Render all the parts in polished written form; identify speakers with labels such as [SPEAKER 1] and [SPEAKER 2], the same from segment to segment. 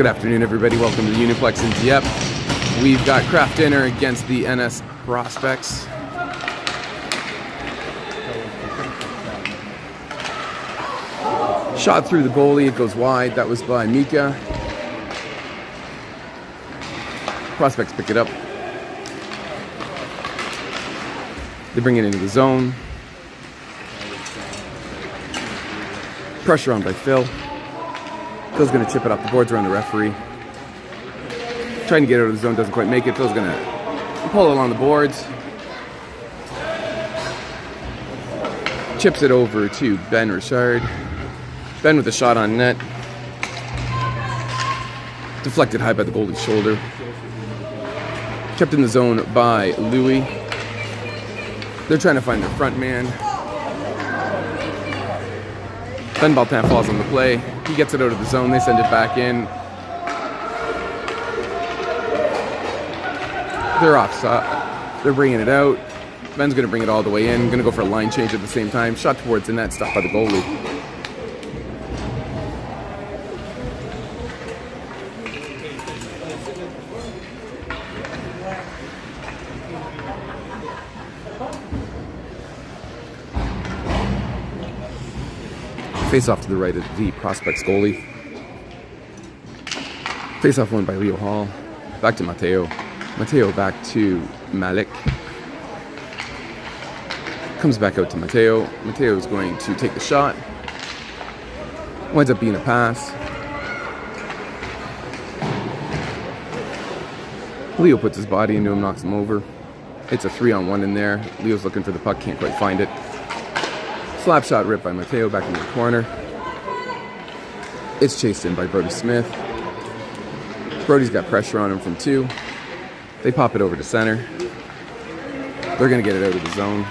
[SPEAKER 1] Good afternoon, everybody. Welcome to the Uniplex in Dieppe. We've got Kraft Dinner against the NS Prospects. Shot through the goalie, it goes wide. That was by Mika. Prospects pick it up. They bring it into the zone. Pressure on by Phil. Phil's going to chip it off the boards around the referee. Trying to get out of the zone, doesn't quite make it. Phil's going to pull it along the boards. Chips it over to Ben Richard. Ben with a shot on net. Deflected high by the goalie's shoulder. Kept in the zone by Louis. They're trying to find their front man. Ben Baltin falls on the play. He gets it out of the zone. They send it back in. They're offside. They're bringing it out. Ben's going to bring it all the way in. Going to go for a line change at the same time. Shot towards the net, stopped by the goalie. Face off to the right of the Prospects goalie. Face off won by Leo Hall. Back to Matteo. Matteo back to Malik. Comes back out to Matteo. Matteo is going to take the shot. Winds up being a pass. Leo puts his body into him, knocks him over. It's a 3-on-1 in there. Leo's looking for the puck, can't quite find it. Slap shot ripped by Matteo back into the corner. It's chased in by Brody Smith. Brody's got pressure on him from 2. They pop it over to center. They're going to get it out of the zone.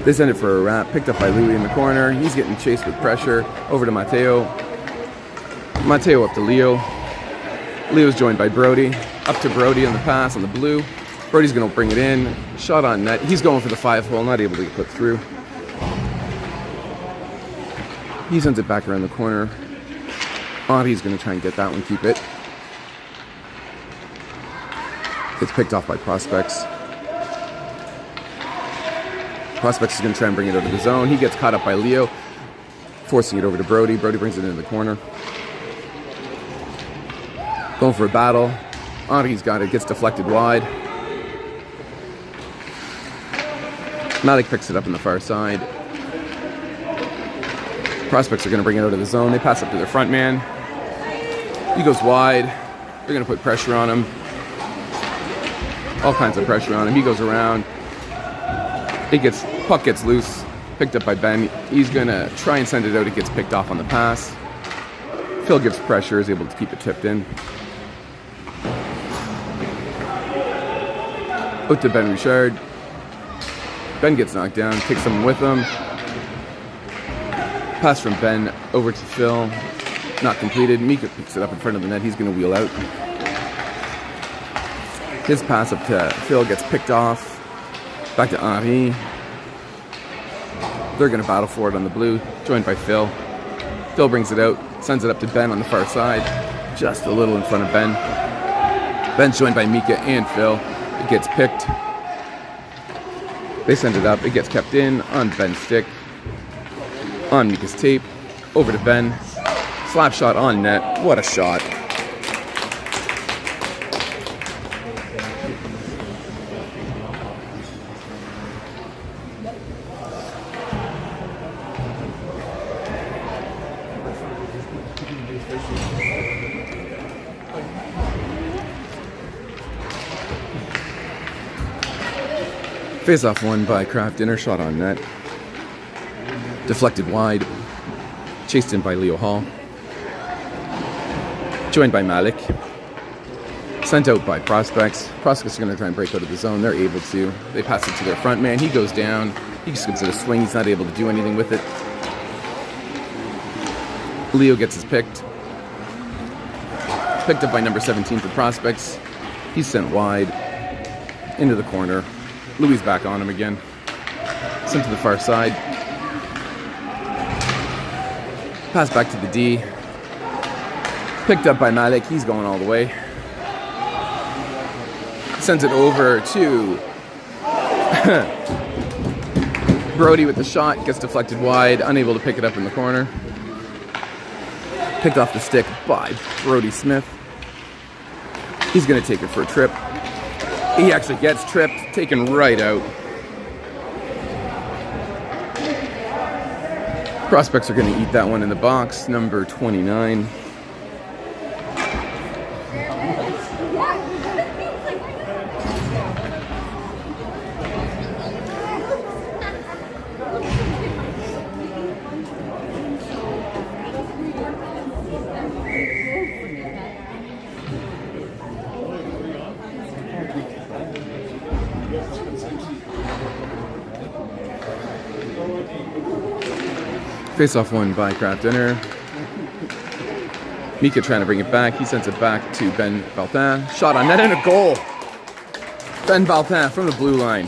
[SPEAKER 1] They send it for a wrap. Picked up by Louis in the corner. He's getting chased with pressure. Over to Matteo. Matteo up to Leo. Leo's joined by Brody. Up to Brody on the pass on the blue. Brody's going to bring it in. Shot on net. He's going for the 5-hole, not able to get put through. He sends it back around the corner. Henri's going to try and get that one, keep it. It's picked off by Prospects. Prospects is going to try and bring it out of the zone. He gets caught up by Leo, forcing it over to Brody. Brody brings it into the corner. Going for a battle. Henri's got it, gets deflected wide. Malik picks it up on the far side. Prospects are going to bring it out of the zone. They pass up to their front man. He goes wide. They're going to put pressure on him. All kinds of pressure on him. He goes around. Puck gets loose. Picked up by Ben. He's going to try and send it out. It gets picked off on the pass. Phil gives pressure. Is able to keep it tipped in. Out to Ben Richard. Ben gets knocked down, takes someone with him. Pass from Ben over to Phil. Not completed. Mika picks it up in front of the net. He's going to wheel out. His pass up to Phil gets picked off. Back to Henri. They're going to battle for it on the blue, joined by Phil. Phil brings it out, sends it up to Ben on the far side. Just a little in front of Ben. Ben's joined by Mika and Phil. It gets picked. They send it up. It gets kept in on Ben's stick. On Mika's tape. Over to Ben. Slap shot on net. What a shot. Face-off won by Kraft Dinner, shot on net. Deflected wide. Chased in by Leo Hall. Joined by Malik. Sent out by Prospects. Prospects are going to try and break out of the zone. They're able to. They pass it to their front man. He goes down. He just gives it a swing. He's not able to do anything with it. Leo gets his picked. Picked up by number 17 for Prospects. He's sent wide into the corner. Louis back on him again. Sent to the far side. Pass back to the D. Picked up by Malik. He's going all the way. Sends it over to Brody with the shot. Gets deflected wide. Unable to pick it up in the corner. Picked off the stick by Brody Smith. He's going to take it for a trip. He actually gets tripped. Taken right out. Prospects are going to eat that one in the box. Number 29. Face-off won by Kraft Dinner. Mika trying to bring it back. He sends it back to Ben Valtin. Shot on net and a goal. Ben Valtin from the blue line.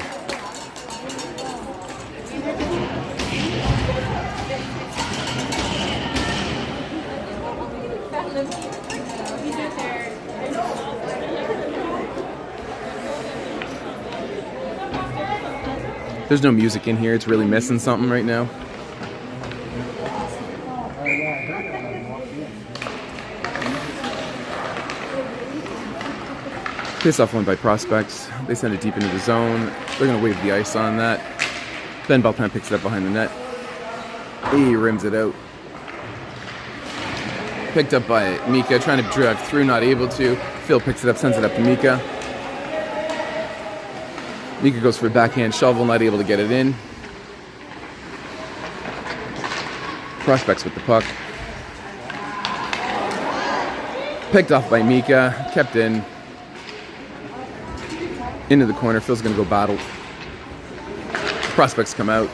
[SPEAKER 1] There's no music in here. It's really missing something right now. Face-off won by Prospects. They send it deep into the zone. They're going to wave the ice on that. Ben Baltan picks it up behind the net. He rims it out. Picked up by Mika, trying to drive through, not able to. Phil picks it up, sends it up to Mika. Mika goes for a backhand shovel, not able to get it in. Prospects with the puck. Picked off by Mika, kept in. Into the corner. Phil's going to go battle. Prospects come out.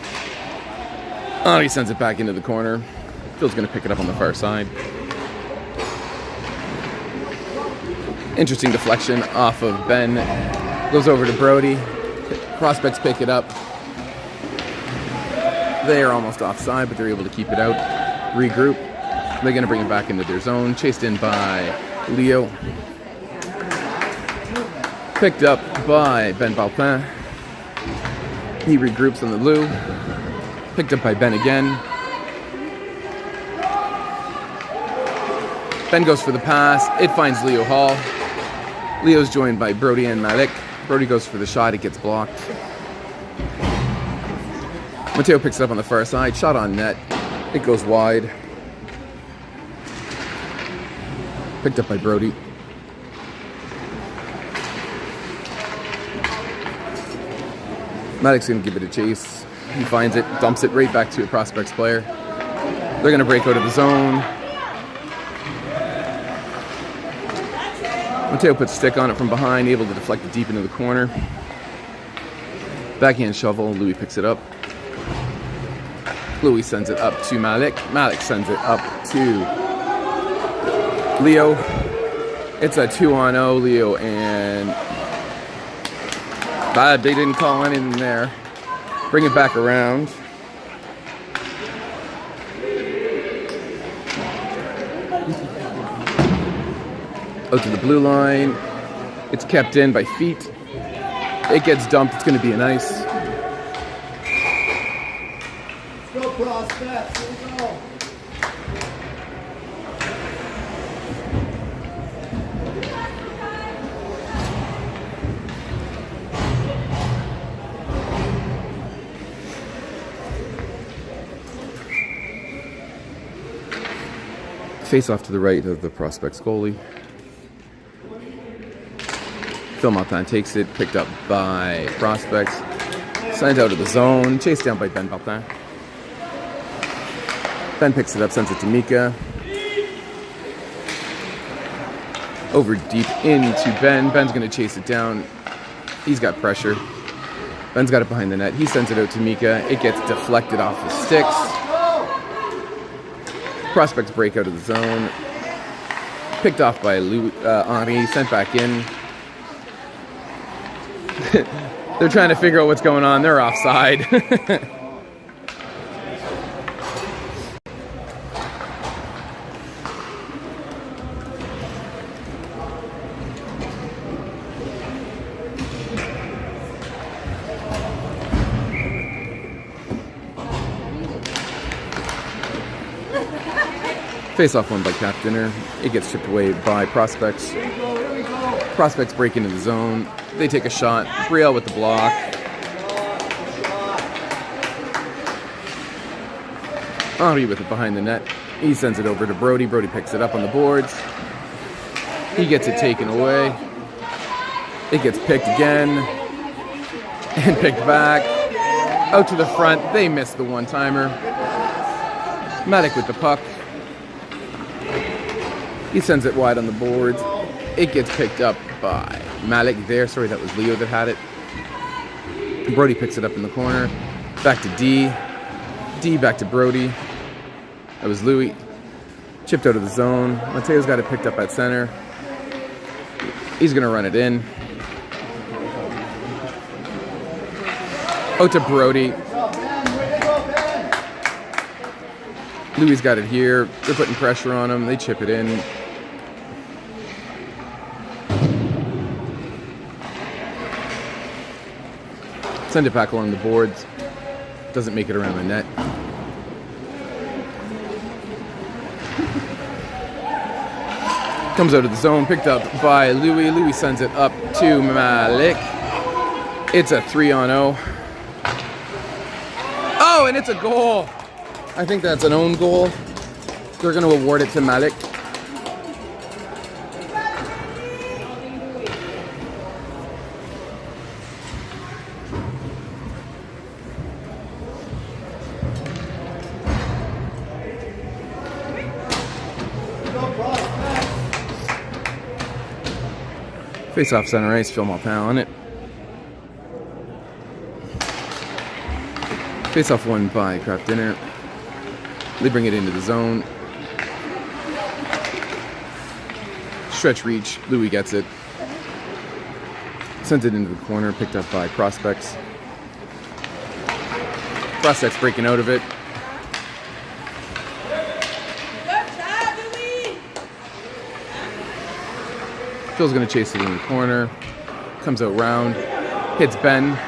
[SPEAKER 1] Oh, he sends it back into the corner. Phil's going to pick it up on the far side. Interesting deflection off of Ben. Goes over to Brody. Prospects pick it up. They are almost offside, but they're able to keep it out. Regroup. They're going to bring it back into their zone. Chased in by Leo. Picked up by Ben Balpin. He regroups on the Lou. Picked up by Ben again. Ben goes for the pass. It finds Leo Hall. Leo's joined by Brody and Malik. Brody goes for the shot. It gets blocked. Mateo picks it up on the far side. Shot on net. It goes wide. Picked up by Brody. Maddox going to give it a chase. He finds it, dumps it right back to a Prospects player. They're going to break out of the zone. Mateo puts a stick on it from behind, able to deflect it deep into the corner. Backhand shovel, Louis picks it up. Louis sends it up to Malik. Malik sends it up to Leo. It's a 2-on-0, Leo and... Bad, they didn't call anything there. Bring it back around. Out to the blue line. It's kept in by feet. It gets dumped. It's going to be an ice.
[SPEAKER 2] Let's go, Prospects. Let's go.
[SPEAKER 1] Face off to the right of the Prospects goalie. Phil Martin takes it, picked up by Prospects. Sent out of the zone, chased down by Ben Martin. Ben picks it up, sends it to Mika. Over deep into Ben. Ben's going to chase it down. He's got pressure. Ben's got it behind the net. He sends it out to Mika. It gets deflected off the sticks. Prospects break out of the zone. Picked off by Henri, sent back in. They're trying to figure out what's going on. They're offside. Face-off won by Cap Dinner. It gets chipped away by Prospects. Prospects break into the zone. They take a shot. Brielle with the block. Henri with it behind the net. He sends it over to Brody. Brody picks it up on the boards. He gets it taken away. It gets picked again. And picked back. Out to the front. They miss the one-timer. Malik with the puck. He sends it wide on the boards. It gets picked up by Malik there. Sorry, that was Leo that had it. Brody picks it up in the corner. Back to D. D back to Brody. That was Louis. Chipped out of the zone. Mateo's got it picked up at center. He's going to run it in. Out to Brody. Louis got it here. They're putting pressure on him. They chip it in. Send it back along the boards. Doesn't make it around the net. Comes out of the zone, picked up by Louis. Louis sends it up to Malik. It's a 3-on-0. Oh, and it's a goal. I think that's an own goal. They're going to award it to Malik. Face off center ice, Phil Malpin on it. Face off won by Kraft Dinner. They bring it into the zone. Stretch reach, Louis gets it. Sends it into the corner, picked up by Prospects. Prospects breaking out of it. Phil's going to chase it in the corner. Comes out round. Hits Ben.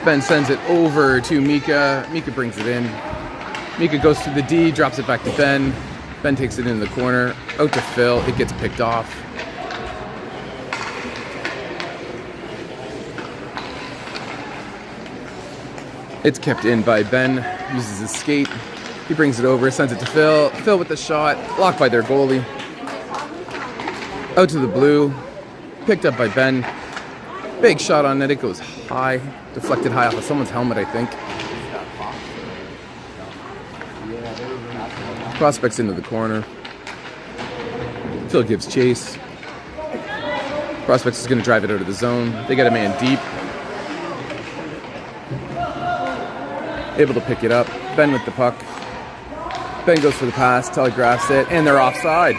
[SPEAKER 1] Ben sends it over to Mika. Mika brings it in. Mika goes to the D, drops it back to Ben. Ben takes it into the corner. Out to Phil. It gets picked off. It's kept in by Ben. Uses his skate. He brings it over, sends it to Phil. Phil with the shot. Blocked by their goalie. Out to the blue, picked up by Ben. Big shot on net, it goes high, deflected high off of someone's helmet, I think. Prospects into the corner. Phil gives chase. Prospects is going to drive it out of the zone. They got a man deep. Able to pick it up. Ben with the puck. Ben goes for the pass, telegraphs it, and they're offside.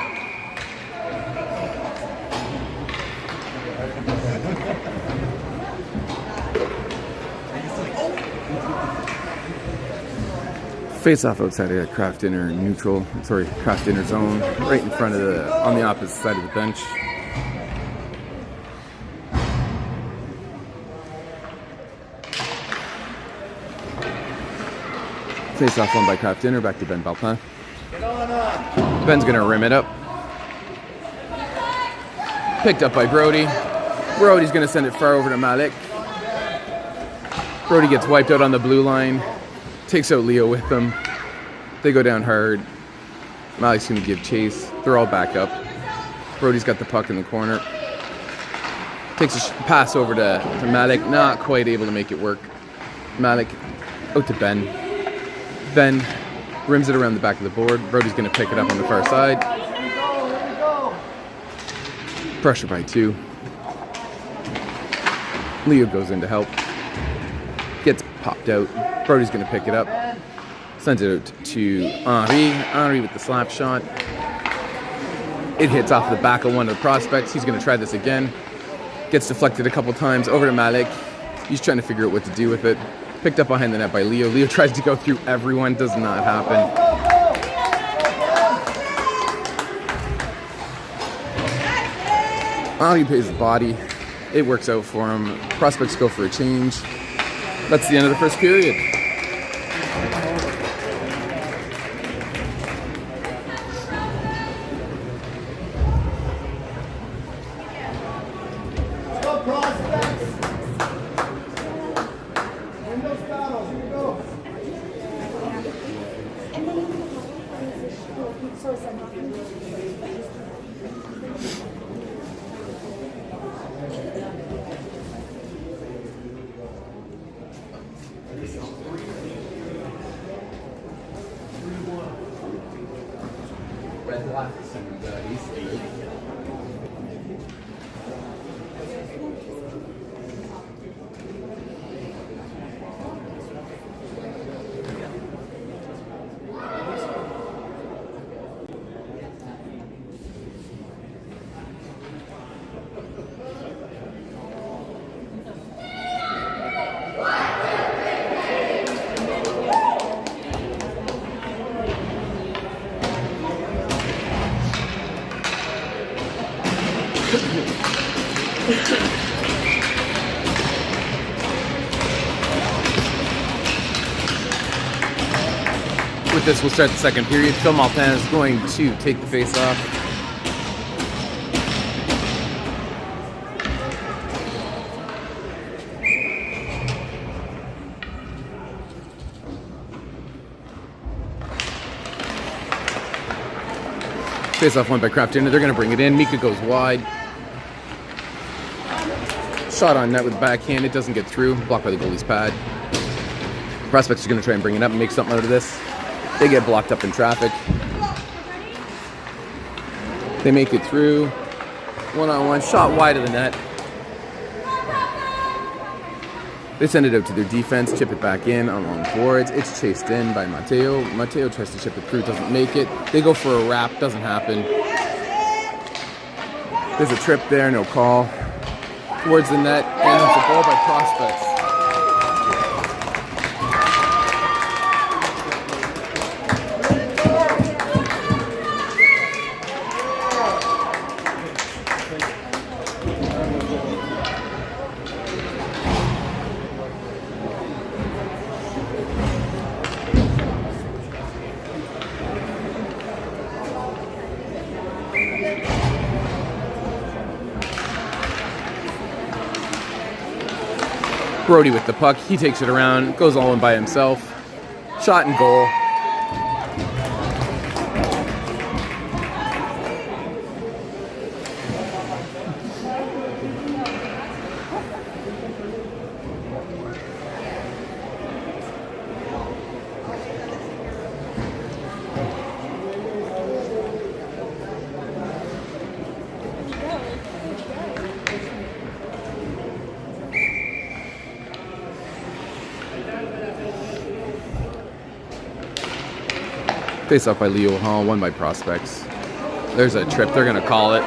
[SPEAKER 1] Face off outside of Kraft Dinner neutral, Kraft Dinner zone, right in front of on the opposite side of the bench. Face off won by Kraft Dinner, back to Ben Balpin. Ben's gonna rim it up. Picked up by Brody. Brody's gonna send it far over to Malik. Brody gets wiped out on the blue line. Takes out Leo with them. They go down hard. Malik's going to give chase. They're all back up. Brody's got the puck in the corner. Takes a pass over to Malik. Not quite able to make it work. Malik out to Ben. Ben rims it around the back of the board. Brody's going to pick it up on the far side. Pressure by 2. Leo goes in to help. Gets popped out. Brody's going to pick it up. Sends it out to Henri. Henri with the slap shot. It hits off the back of one of the Prospects. He's going to try this again. Gets deflected a couple times over to Malik. He's trying to figure out what to do with it. Picked up behind the net by Leo. Leo tries to go through everyone. Does not happen. Henri pays the body. It works out for him. Prospects go for a change. That's the end of the first period. With this, we'll start the second period. Phil Martin is going to take the face off. Face off won by Kraft Dinner. They're going to bring it in. Mika goes wide. Shot on net with the backhand. It doesn't get through. Blocked by the goalie's pad. Prospects are going to try and bring it up and make something out of this. They get blocked up in traffic. They make it through. One-on-one. Shot wide of the net. They send it out to their defense. Chip it back in along boards. It's chased in by Matteo. Matteo tries to chip it through. Doesn't make it. They go for a wrap. Doesn't happen. There's a trip there. No call. Towards the net. And it's a goal by Prospects. Brody with the puck. He takes it around, goes all in by himself. Shot and goal. Face off by Leo Hall, won by Prospects. There's a trip, they're gonna call it.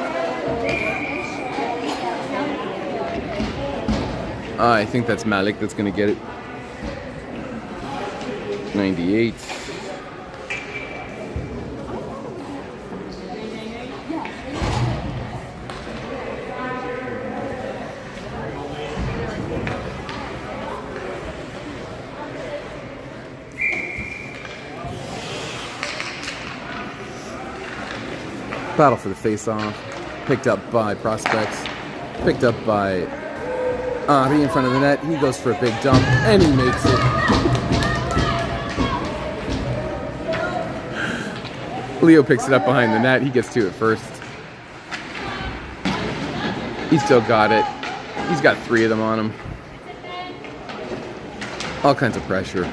[SPEAKER 1] I think that's Malik that's gonna get it. 98. Battle for the face-off. Picked up by Prospects. Picked up by Ari in front of the net. He goes for a big dump, and he makes it. Leo picks it up behind the net. He gets to it first. He's still got it. He's got 3 of them on him. All kinds of pressure.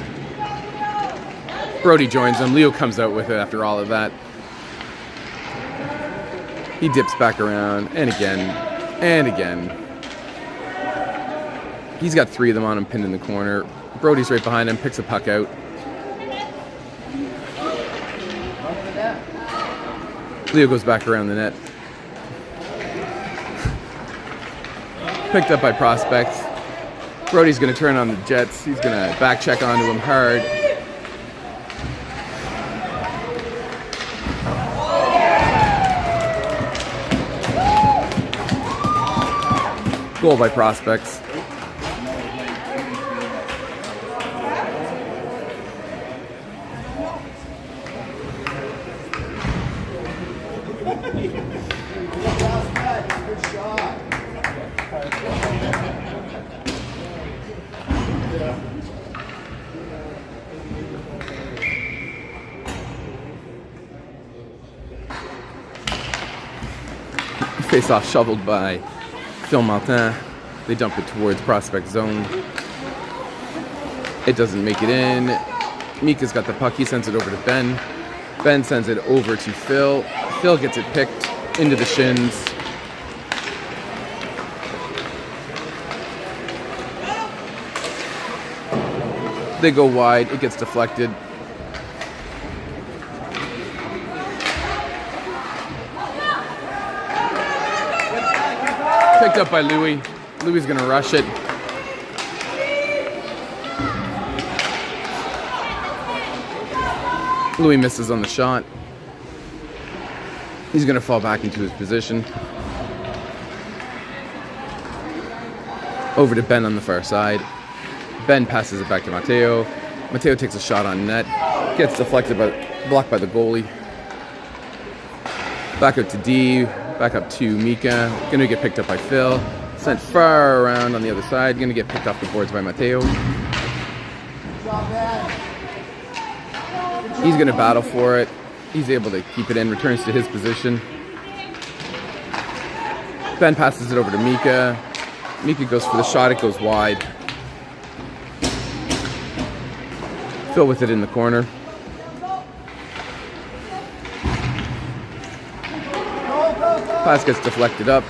[SPEAKER 1] Brody joins him. Leo comes out with it after all of that. He dips back around, and again, and again. He's got 3 of them on him, pinned in the corner. Brody's right behind him, picks a puck out. Leo goes back around the net. Picked up by Prospects. Brody's going to turn on the Jets. He's going to back check onto him hard. Goal by Prospects.
[SPEAKER 2] Good shot.
[SPEAKER 1] Face off shoveled by Phil Martin. They dump it towards Prospect zone. It doesn't make it in. Mika's got the puck. He sends it over to Ben. Ben sends it over to Phil. Phil gets it picked into the shins. They go wide. It gets deflected. Picked up by Louis. Louis is going to rush it. Louis misses on the shot. He's going to fall back into his position. Over to Ben on the far side. Ben passes it back to Matteo. Matteo takes a shot on net. Gets deflected, blocked by the goalie. Back out to D. Back up to Mika. Gonna get picked up by Phil. Sent far around on the other side. Gonna get picked off the boards by Matteo. He's gonna battle for it. He's able to keep it in. Returns to his position. Ben passes it over to Mika. Mika goes for the shot. It goes wide. Phil with it in the corner. Pass gets deflected up.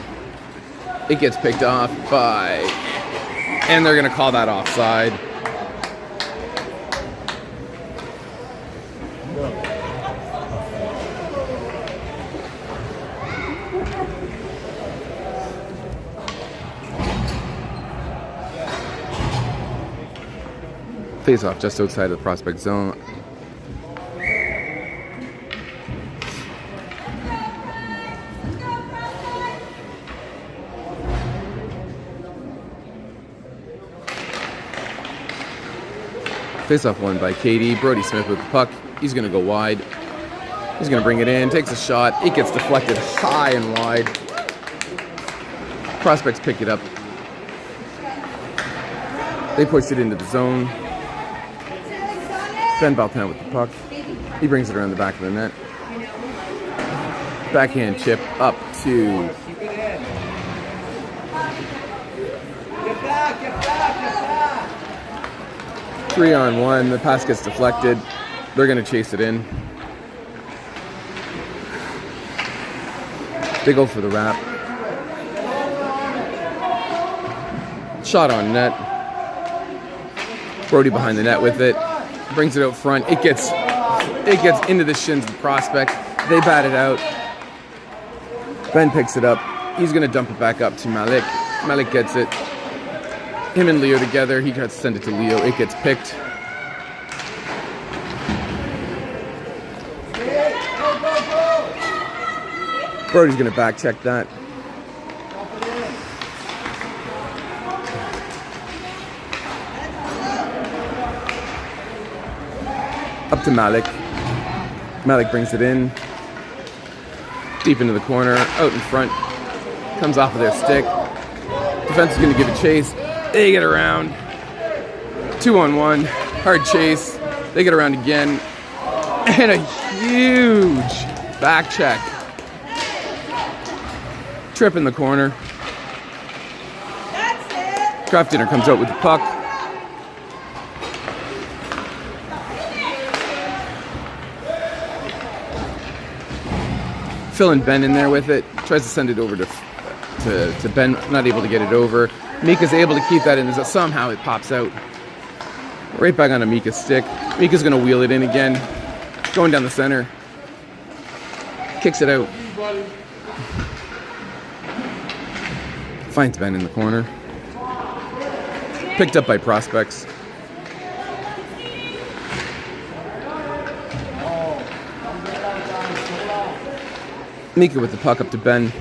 [SPEAKER 1] It gets picked off by... And they're going to call that offside. Face off just outside of the prospect zone. Face off won by Katie. Brody Smith with the puck. He's going to go wide. He's going to bring it in. Takes a shot. It gets deflected high and wide. Prospects pick it up. They push it into the zone. Ben Baltan with the puck. He brings it around the back of the net. Backhand chip up to...
[SPEAKER 2] Get back, get back, get back.
[SPEAKER 1] 3-on-1. The pass gets deflected. They're going to chase it in. They go for the wrap. Shot on net. Brody behind the net with it. Brings it out front. It gets into the shins of the prospect. They bat it out. Ben picks it up. He's going to dump it back up to Malik. Malik gets it. Him and Leo together. He tries to send it to Leo. It gets picked. Brody's going to back check that. Up to Malik. Malik brings it in. Deep into the corner. Out in front. Comes off of their stick. Defense is going to give a chase. They get around. 2-on-1. Hard chase. They get around again. And a huge back check. Trip in the corner. Craft Dinner comes out with the puck. Phil and Ben in there with it. Tries to send it over to Ben. Not able to get it over. Mika's able to keep that in. Somehow it pops out. Right back onto Mika's stick. Mika's going to wheel it in again. Going down the center. Kicks it out. Finds Ben in the corner. Picked up by prospects. Mika with the puck up to Ben.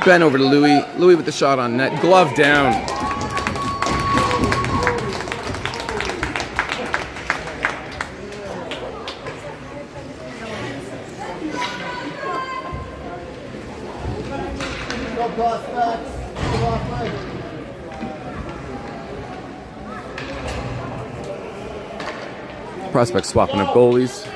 [SPEAKER 1] Ben over to Louis. Louis with the shot on net. Glove down.
[SPEAKER 2] Go prospects. Go off leg.
[SPEAKER 1] Prospects swapping up goalies.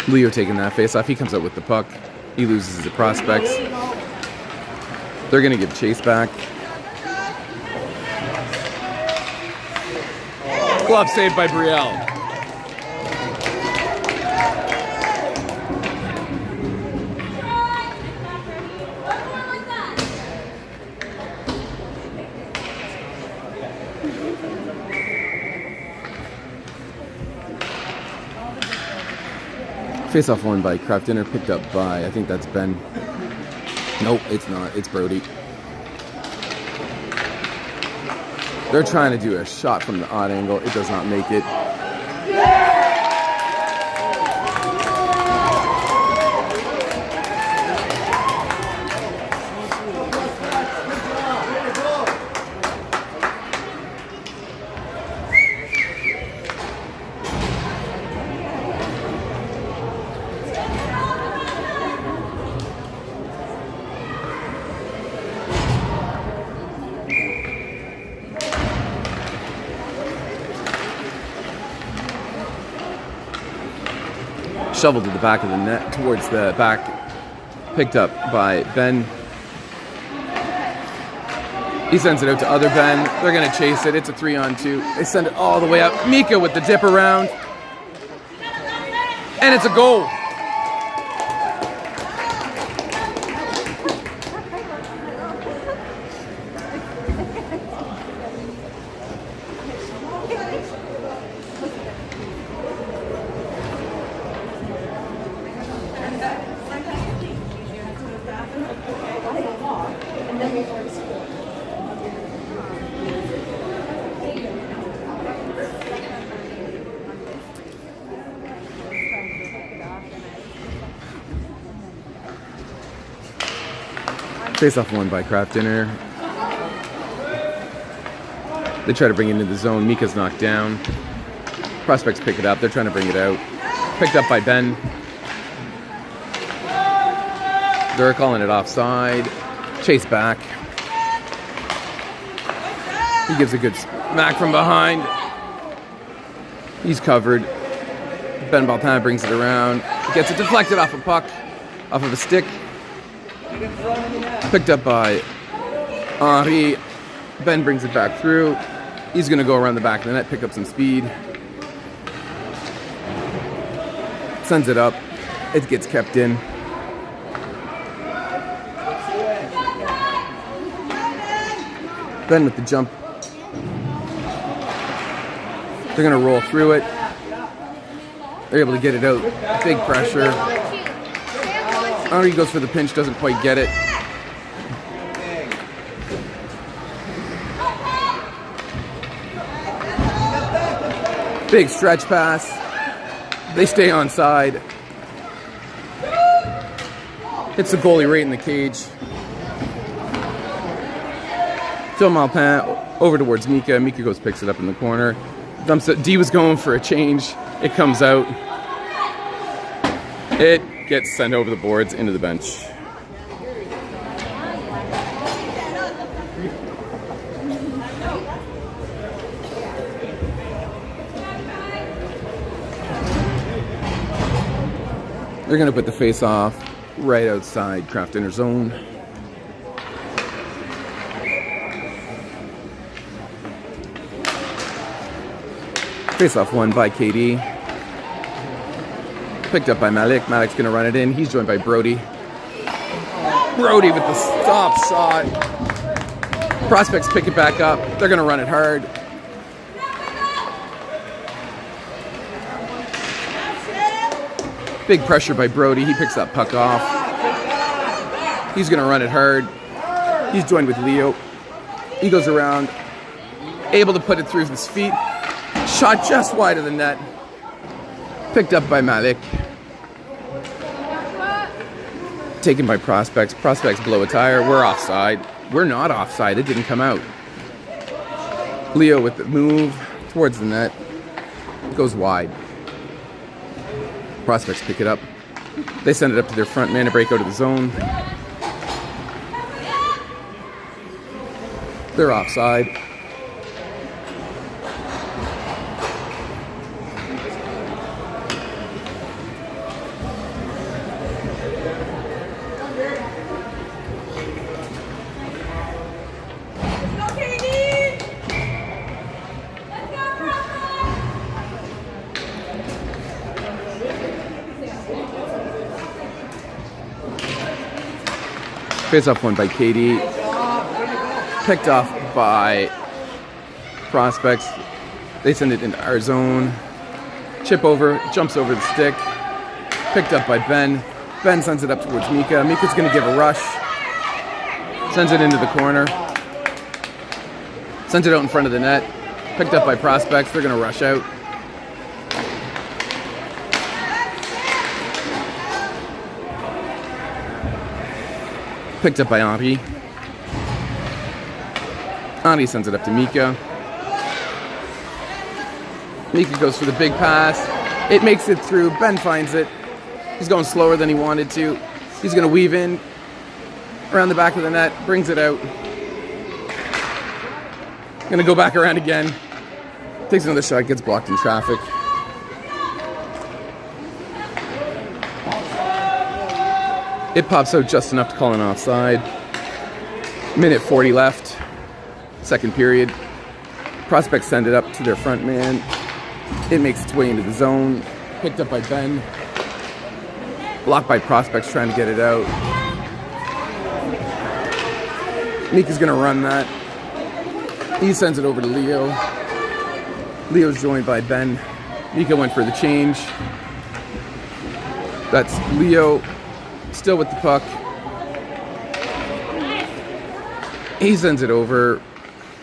[SPEAKER 1] Leo taking that face off. He comes out with the puck. He loses the prospects. They're going to give chase back. Glove saved by Brielle. Face-off won by Craft Dinner, picked up by, I think that's Ben. Nope, it's not. It's Brody. They're trying to do a shot from the odd angle. It does not make it. Shoveled to the back of the net, towards the back, picked up by Ben. He sends it out to other Ben. They're going to chase it. It's a 3-on-2. They send it all the way up. Mika with the dip around. And it's a goal. Face-off won by Kraft Dinner. They try to bring it into the zone. Mika's knocked down. Prospects pick it up. They're trying to bring it out. Picked up by Ben. They're calling it offside. Chase back. He gives a good smack from behind. He's covered. Ben Baltan brings it around. Gets it deflected off a puck, off of a stick. Picked up by Henri. Ben brings it back through. He's going to go around the back of the net, pick up some speed. Sends it up. It gets kept in. Ben with the jump. They're going to roll through it. They're able to get it out. Big pressure. Henri goes for the pinch, doesn't quite get it. Big stretch pass. They stay on side. Hits the goalie right in the cage. Phil Malpin over towards Mika. Mika goes, picks it up in the corner. Dumps it. D was going for a change. It comes out. It gets sent over the boards into the bench. They're going to put the face-off right outside Kraft Dinner zone. Face-off won by KD. Picked up by Malik. Malik's going to run it in. He's joined by Brody. Brody with the stop shot. Prospects pick it back up. They're going to run it hard. Big pressure by Brody. He picks that puck off. He's going to run it hard. He's joined with Leo. He goes around. Able to put it through his feet. Shot just wide of the net. Picked up by Malik. Taken by Prospects. Prospects blow a tire. We're offside. We're not offside. It didn't come out. Leo with the move towards the net. It goes wide. Prospects pick it up. They send it up to their front man to break out of the zone. They're offside. Face-off won by KD. Picked off by Prospects. They send it into our zone. Chip over, jumps over the stick. Picked up by Ben. Ben sends it up towards Mika. Mika's going to give a rush. Sends it into the corner. Sends it out in front of the net. Picked up by prospects. They're going to rush out. Picked up by Henri. Henri sends it up to Mika. Mika goes for the big pass. It makes it through. Ben finds it. He's going slower than he wanted to. He's going to weave in around the back of the net. Brings it out. Going to go back around again. Takes another shot. Gets blocked in traffic. It pops out just enough to call an offside. Minute 40 left. Second period. Prospects send it up to their front man. It makes its way into the zone. Picked up by Ben. Blocked by prospects trying to get it out. Mika's going to run that. He sends it over to Leo. Leo's joined by Ben. Mika went for the change. That's Leo still with the puck. He sends it over.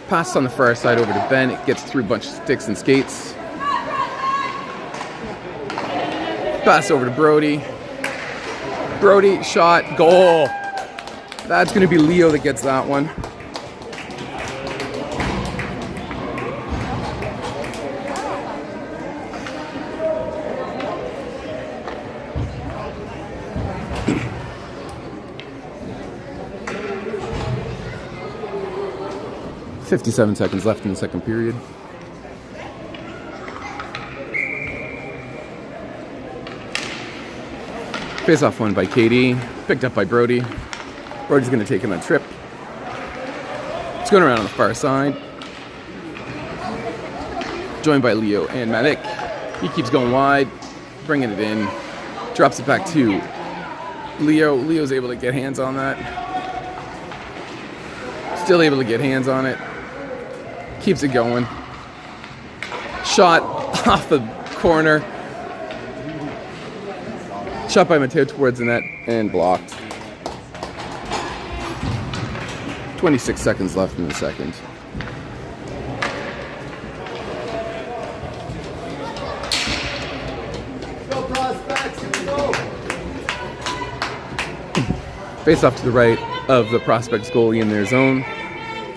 [SPEAKER 1] Passes on the far side over to Ben. It gets through a bunch of sticks and skates. Pass over to Brody. Brody, shot, goal. That's going to be Leo that gets that one. .57 seconds left in the second period. Face-off won by KD. Picked up by Brody. Brody's going to take him on a trip. It's going around on the far side. Joined by Leo and Malik. He keeps going wide. Bringing it in. Drops it back to Leo. Leo's able to get hands on that. Still able to get hands on it. Keeps it going. Shot off the corner. Shot by Mateo towards the net and blocked. 26 seconds left in the second.
[SPEAKER 2] Go prospects, here we go.
[SPEAKER 1] Face off to the right of the prospects goalie in their zone.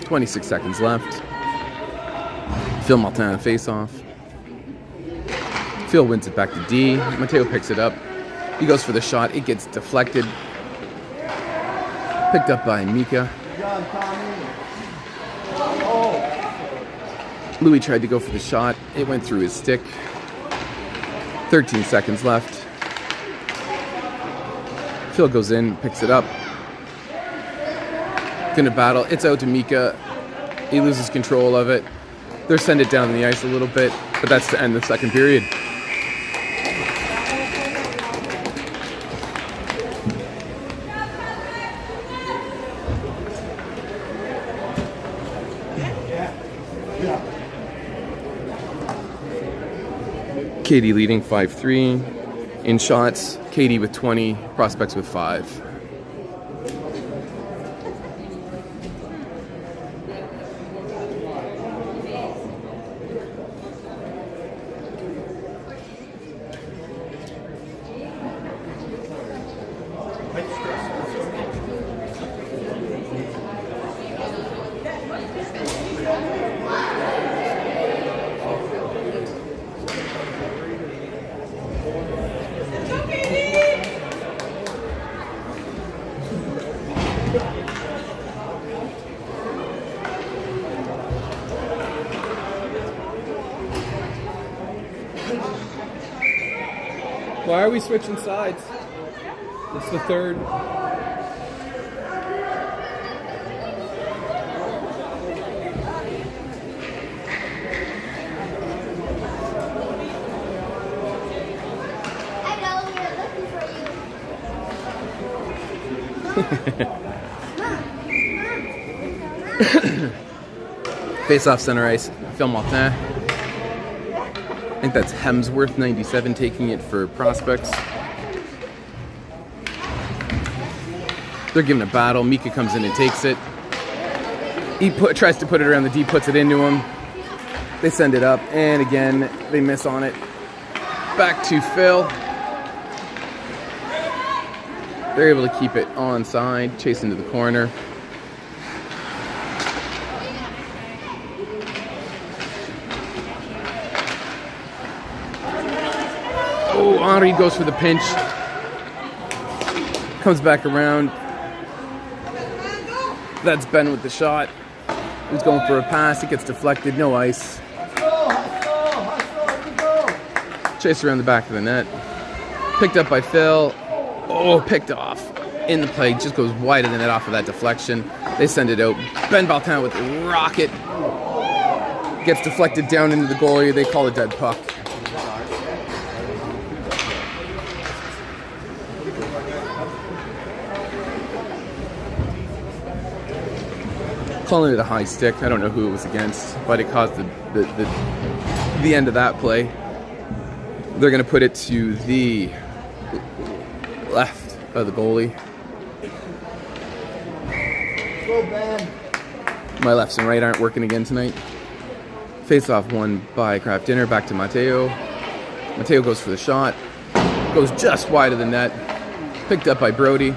[SPEAKER 1] 26 seconds left. Phil Martin face off. Phil wins it back to D. Mateo picks it up. He goes for the shot. It gets deflected. Picked up by Mika. Louis tried to go for the shot. It went through his stick. 13 seconds left. Phil goes in, picks it up. Gonna battle. It's out to Mika. He loses control of it. They're send it down the ice a little bit, but that's to end the second period. Katie leading 5-3 in shots. Katie with 20, prospects with 5.
[SPEAKER 3] Why are we switching sides? It's the third.
[SPEAKER 1] Face off center ice. Phil Martin. I think that's Hemsworth 97 taking it for prospects. They're giving a battle. Mika comes in and takes it. He tries to put it around the D, puts it into him. They send it up, and again, they miss on it. Back to Phil. They're able to keep it onside, chase into the corner. Oh, Henri goes for the pinch. Comes back around. That's Ben with the shot. He's going for a pass. It gets deflected. No ice. Chase around the back of the net. Picked up by Phil. Oh, picked off. In the play. Just goes wide of the net off of that deflection. They send it out. Ben Baltan with the rocket. Gets deflected down into the goalie. They call a dead puck. Calling it a high stick. I don't know who it was against, but it caused the end of that play. They're going to put it to the left of the goalie.
[SPEAKER 2] Go, Ben.
[SPEAKER 1] My lefts and right aren't working again tonight. Face off won by Kraft Dinner. Back to Mateo. Mateo goes for the shot. Goes just wide of the net. Picked up by Brody.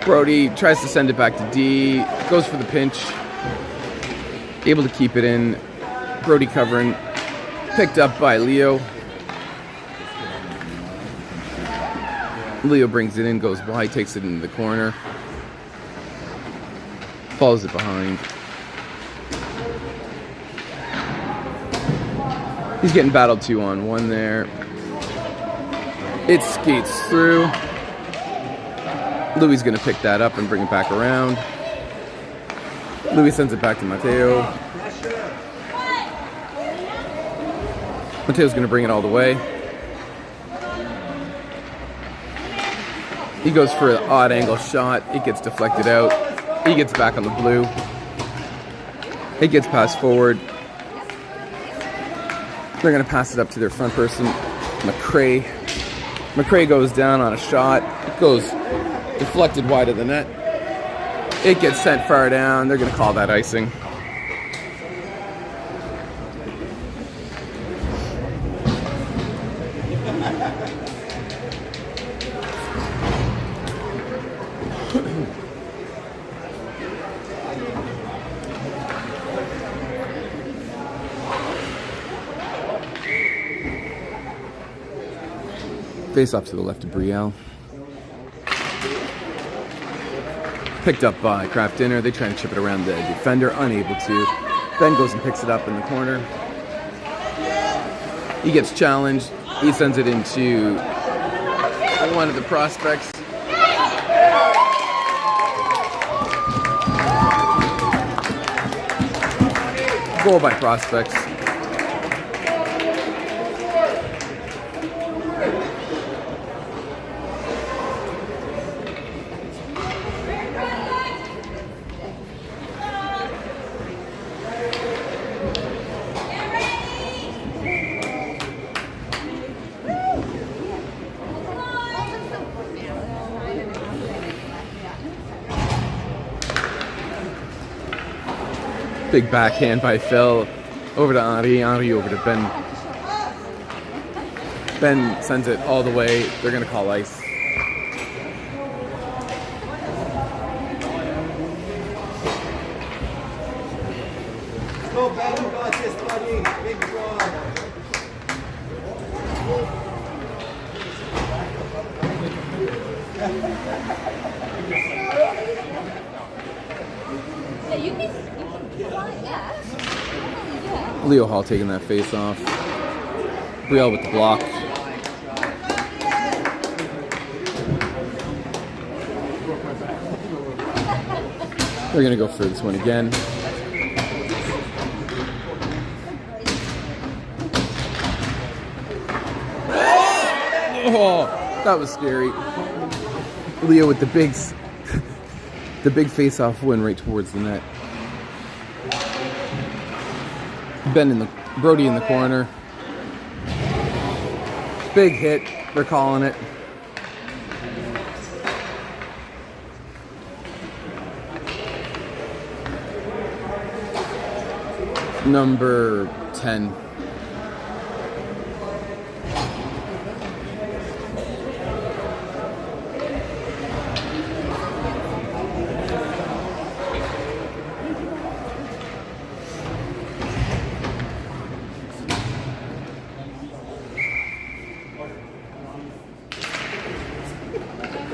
[SPEAKER 1] Brody tries to send it back to D. Goes for the pinch. Able to keep it in. Brody covering. Picked up by Leo. Leo brings it in, goes wide, takes it into the corner. Follows it behind. He's getting battled 2-on-1 there. It skates through. Louis going to pick that up and bring it back around. Louis sends it back to Mateo. Mateo's going to bring it all the way. He goes for an odd angle shot. It gets deflected out. He gets back on the blue. It gets passed forward. They're going to pass it up to their front person, McCrae. McCrae goes down on a shot. It goes deflected wide of the net. It gets sent far down. They're going to call that icing. Face off to the left of Brielle. Picked up by Kraft Dinner. They try to chip it around the defender. Unable to. Ben goes and picks it up in the corner. He gets challenged. He sends it into one of the prospects. Goal by prospects. Big backhand by Phil. Over to Henri. Henri over to Ben. Ben sends it all the way. They're going to call ice.
[SPEAKER 2] Go, Ben. You got this, buddy. Big draw.
[SPEAKER 4] Yeah, you can yeah.
[SPEAKER 1] Leo Hall taking that face off. Brielle with the block. They're going to go for this one again. Oh, that was scary. Leo with the big face-off win right towards the net. Brody in the corner. Big hit. They're calling it. Number 10.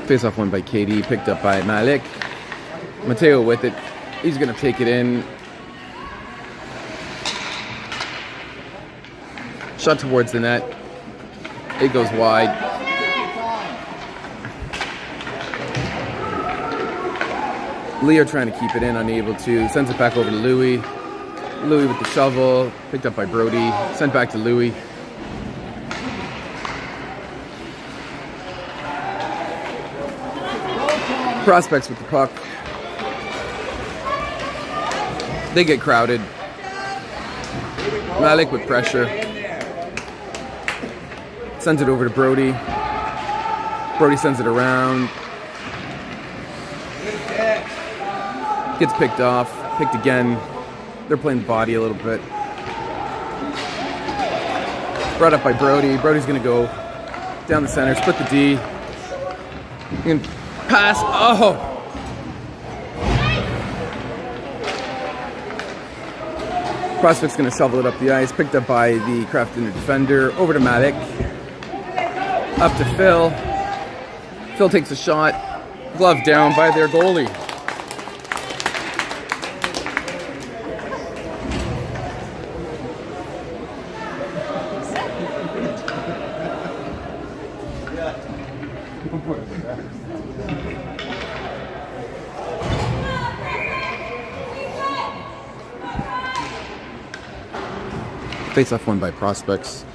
[SPEAKER 1] Face-off won by KD, picked up by Malik. Mateo with it. He's going to take it in. Shot towards the net. It goes wide. Leo trying to keep it in, unable to. Sends it back over to Louis. Louis with the shovel. Picked up by Brody. Sent back to Louis. Prospects with the puck. They get crowded. Malik with pressure. Sends it over to Brody. Brody sends it around. Gets picked off. Picked again. They're playing body a little bit. Brought up by Brody. Brody's going to go down the center. Split the D. You can pass. Oh! Prospect's going to shovel it up the ice. Picked up by the Kraft Dinner defender. Over to Malik. Up to Phil. Phil takes a shot. Glove down by their goalie. Face-off won by Prospects.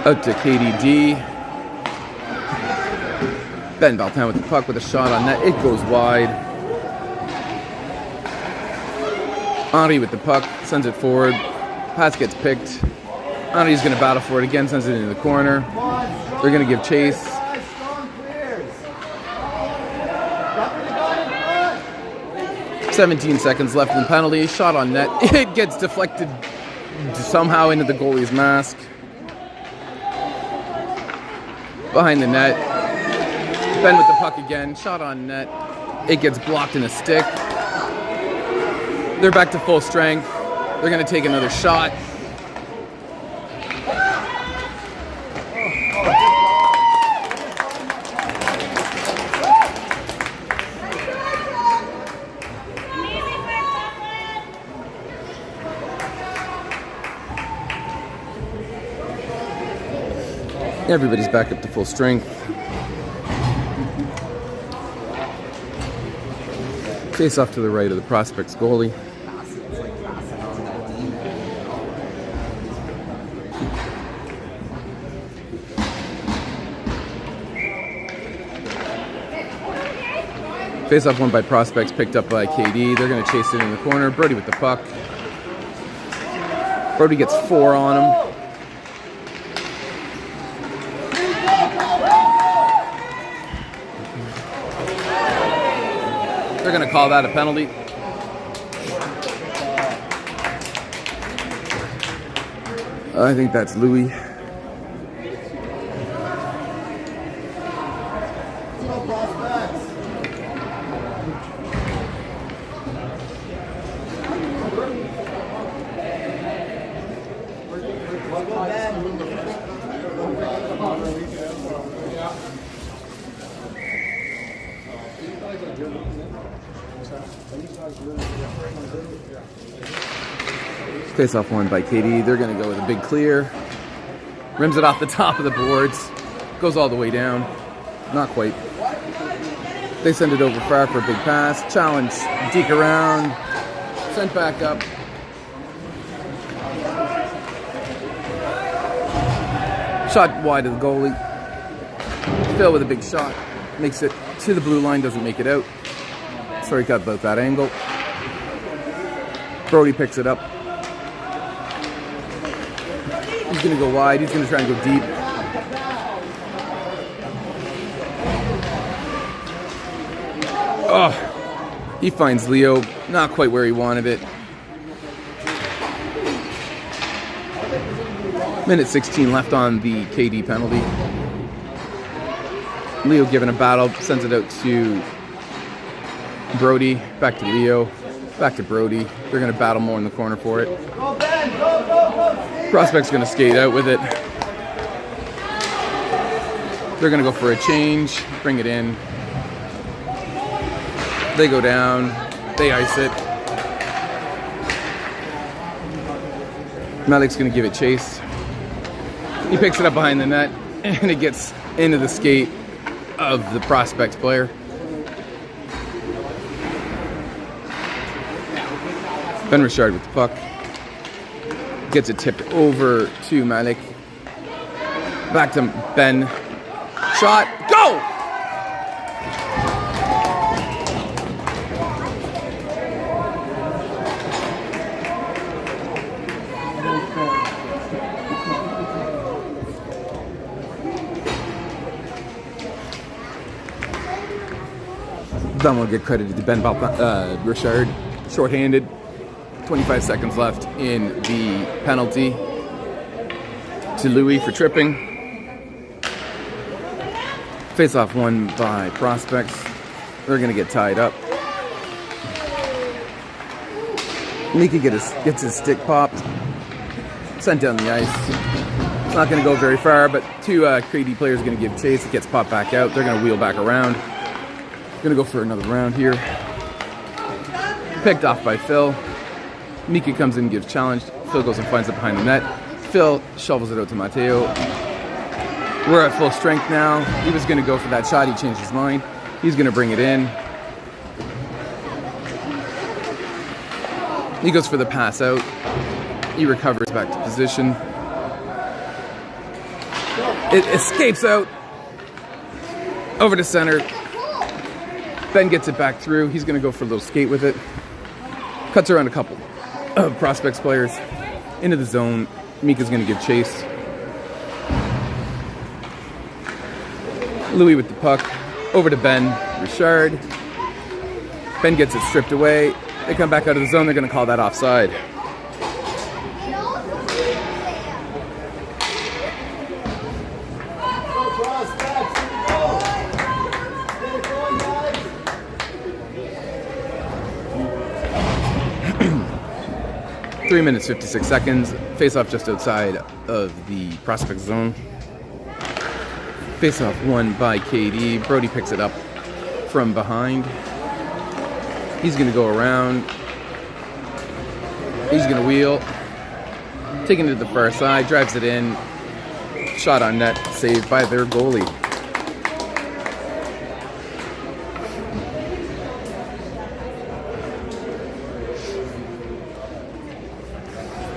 [SPEAKER 1] Out to KDD. Ben Valtown with the puck with a shot on net. It goes wide. Henri with the puck. Sends it forward. Pass gets picked. Henri's going to battle for it again. Sends it into the corner. They're going to give chase.
[SPEAKER 2] Strong
[SPEAKER 1] 17 seconds left in the penalty. Shot on net. It gets deflected somehow into the goalie's mask. Behind the net. Ben with the puck again. Shot on net. It gets blocked in a stick. They're back to full strength. They're going to take another shot. Everybody's back up to full strength. Face off to the right of the Prospects goalie. Face off won by Prospects, picked up by KD. They're going to chase it in the corner. Brody with the puck. Brody gets 4 on him. They're going to call that a penalty. I think that's Louis. Face off won by KD. They're going to go with a big clear. Rims it off the top of the boards. Goes all the way down. Not quite. They send it over far for a big pass. Challenge. Deke around. Sent back up. Shot wide of the goalie. Phil with a big shot. Makes it to the blue line. Doesn't make it out. Sorry cut about that angle. Brody picks it up. He's going to go wide. He's going to try and go deep. Oh, he finds Leo. Not quite where he wanted it. Minute 16 left on the KD penalty. Leo giving a battle, sends it out to Brody, back to Leo, back to Brody. They're going to battle more in the corner for it.
[SPEAKER 2] Go, Ben! Go!
[SPEAKER 1] Prospect's going to skate out with it. They're going to go for a change, bring it in. They go down, they ice it. Malik's going to give it chase. He picks it up behind the net, and it gets into the skate of the Prospects player. Ben Richard with the puck. Gets it tipped over to Malik. Back to Ben. Shot. Go! Then we'll get credited to Ben Richard. Shorthanded. 25 seconds left in the penalty to Louis for tripping. Face-off won by Prospects. They're going to get tied up. Mika gets his stick popped. Sent down the ice. It's not going to go very far, but two KD players are going to give chase. It gets popped back out. They're going to wheel back around. Going to go for another round here. Picked off by Phil. Mika comes in and gives challenge. Phil goes and finds it behind the net. Phil shovels it out to Matteo. We're at full strength now. He was going to go for that shot. He changed his mind. He's going to bring it in. He goes for the pass out. He recovers back to position. It escapes out. Over to center. Ben gets it back through. He's going to go for a little skate with it. Cuts around a couple of Prospects players into the zone. Mika's going to give chase. Louis with the puck. Over to Ben Richard. Ben gets it stripped away. They come back out of the zone. They're going to call that offside.
[SPEAKER 2] Go, Prospects! Go! Get it going, guys!
[SPEAKER 1] 3 minutes, 56 seconds. Face-off just outside of the Prospect zone. Face-off won by KD. Brody picks it up from behind. He's going to go around. He's going to wheel. Taking it to the far side. Drives it in. Shot on net. Saved by their goalie.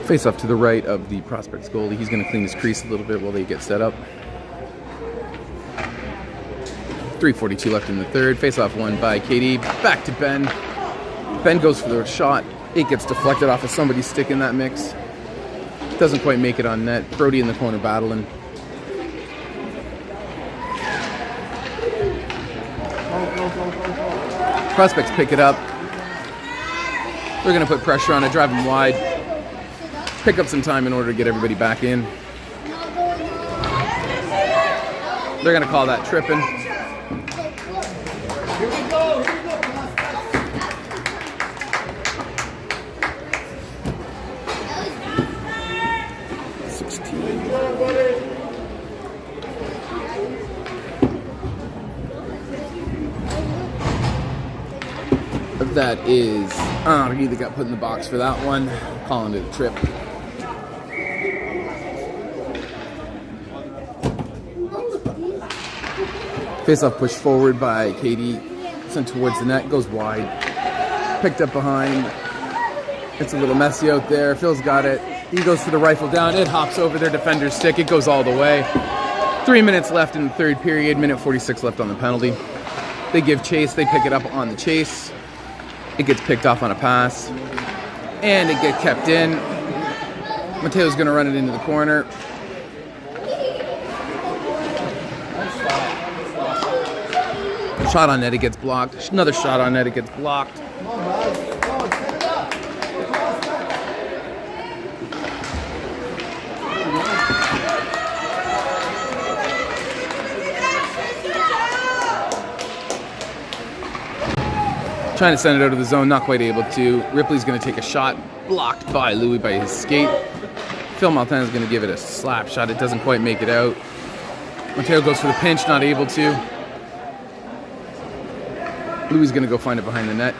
[SPEAKER 1] Face off to the right of the Prospects goalie. He's going to clean his crease a little bit while they get set up. 3:42 left in the third. Face off won by KD. Back to Ben. Ben goes for the shot. It gets deflected off of somebody's stick in that mix. Doesn't quite make it on net. Brody in the corner battling. Prospects pick it up. They're going to put pressure on it, drive them wide. Pick up some time in order to get everybody back in. They're going to call that tripping.
[SPEAKER 2] Here we go, Prospects!
[SPEAKER 1] 16.
[SPEAKER 2] Go, buddy!
[SPEAKER 1] That is, he either got put in the box for that one. Calling it a trip. Face-off pushed forward by KD. Sent towards the net. Goes wide. Picked up behind. It's a little messy out there. Phil's got it. He goes for the rifle down. It hops over their defender's stick. It goes all the way. 3 minutes left in the third period. Minute 46 left on the penalty. They give chase. They pick it up on the chase. It gets picked off on a pass. And it gets kept in. Mateo's going to run it into the corner. Shot on net, it gets blocked. Another shot on net, it gets blocked.
[SPEAKER 2] Come on, guys. Come on, set it up. Prospects!
[SPEAKER 1] Trying to send it out of the zone, not quite able to. Ripley's going to take a shot, blocked by Louis by his skate. Phil Martin is going to give it a slap shot. It doesn't quite make it out. Mateo goes for the pinch, not able to. Louis is going to go find it behind the net.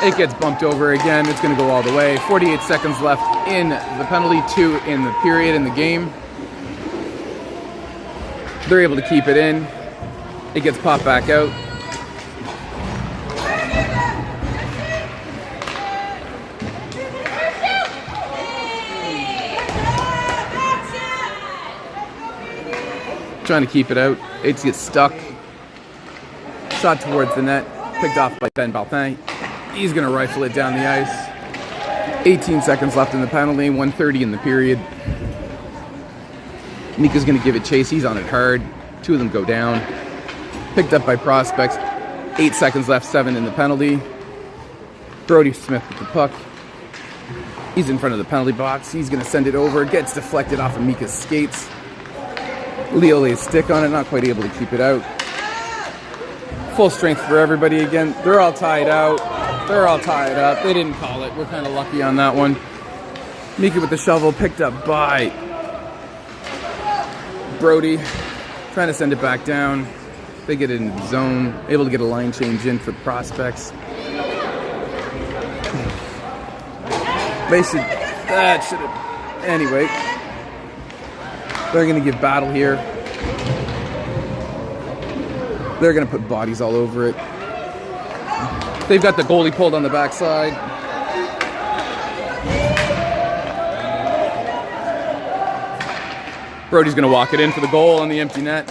[SPEAKER 1] It gets bumped over again. It's going to go all the way. 48 seconds left in the penalty, 2 in the period in the game. They're able to keep it in. It gets popped back out. Trying to keep it out. It gets stuck. Shot towards the net. Picked off by Ben Baltin. He's going to rifle it down the ice. 18 seconds left in the penalty. 1:30 in the period. Mika's going to give it chase. He's on it hard. 2 of them go down. Picked up by Prospects. 8 seconds left. 7 in the penalty. Brody Smith with the puck. He's in front of the penalty box. He's going to send it over. Gets deflected off of Mika's skates. Leo lays stick on it. Not quite able to keep it out. Full strength for everybody again. They're all tied out. They're all tied up. They didn't call it. We're kind of lucky on that one. Mika with the shovel, picked up by Brody. Trying to send it back down. They get it in the zone. Able to get a line change in for Prospects. They should... That should have... Anyway. They're going to give battle here. They're going to put bodies all over it. They've got the goalie pulled on the backside. Brody's going to walk it in for the goal on the empty net.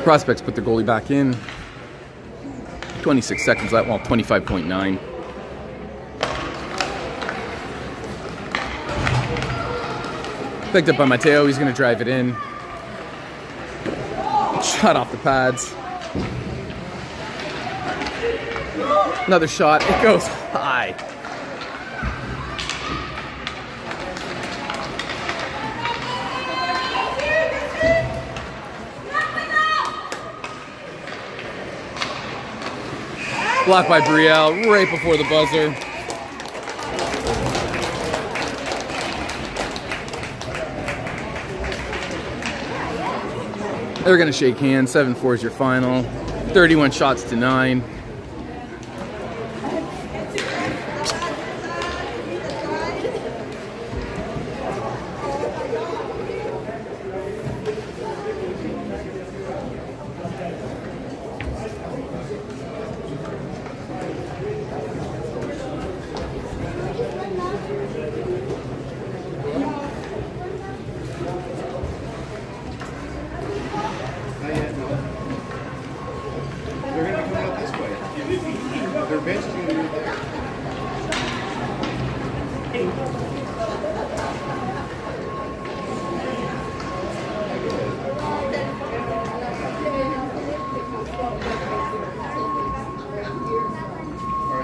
[SPEAKER 1] Prospects put the goalie back in. 26 seconds left, well, 25.9. Picked up by Mateo, he's going to drive it in. Shot off the pads. Another shot, it goes high. Blocked by Brielle right before the buzzer. They're going to shake hands. 7-4 is your final. 31 shots to 9.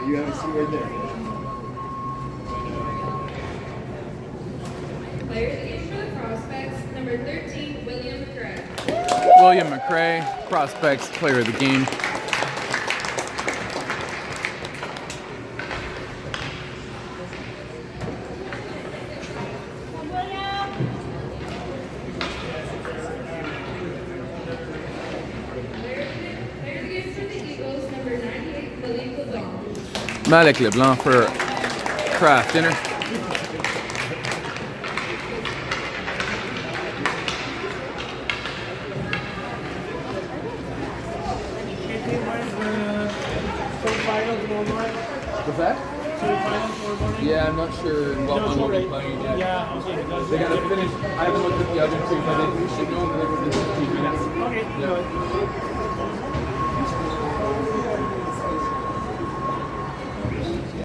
[SPEAKER 2] You have a seat right there.
[SPEAKER 5] Players against the Prospects, number 13, William McCray.
[SPEAKER 1] William McCray, Prospects player of the game.
[SPEAKER 5] Players against the Eagles, number 98, Philippe LeBlanc.
[SPEAKER 1] Malik LeBlanc for Kraft dinner. What's that? Yeah, I'm not sure what one we'll be playing yet.
[SPEAKER 6] Yeah, okay.
[SPEAKER 1] They gotta finish. I haven't looked at the other two, but they should know that they were the 15 minutes.
[SPEAKER 6] Okay,
[SPEAKER 1] Yeah.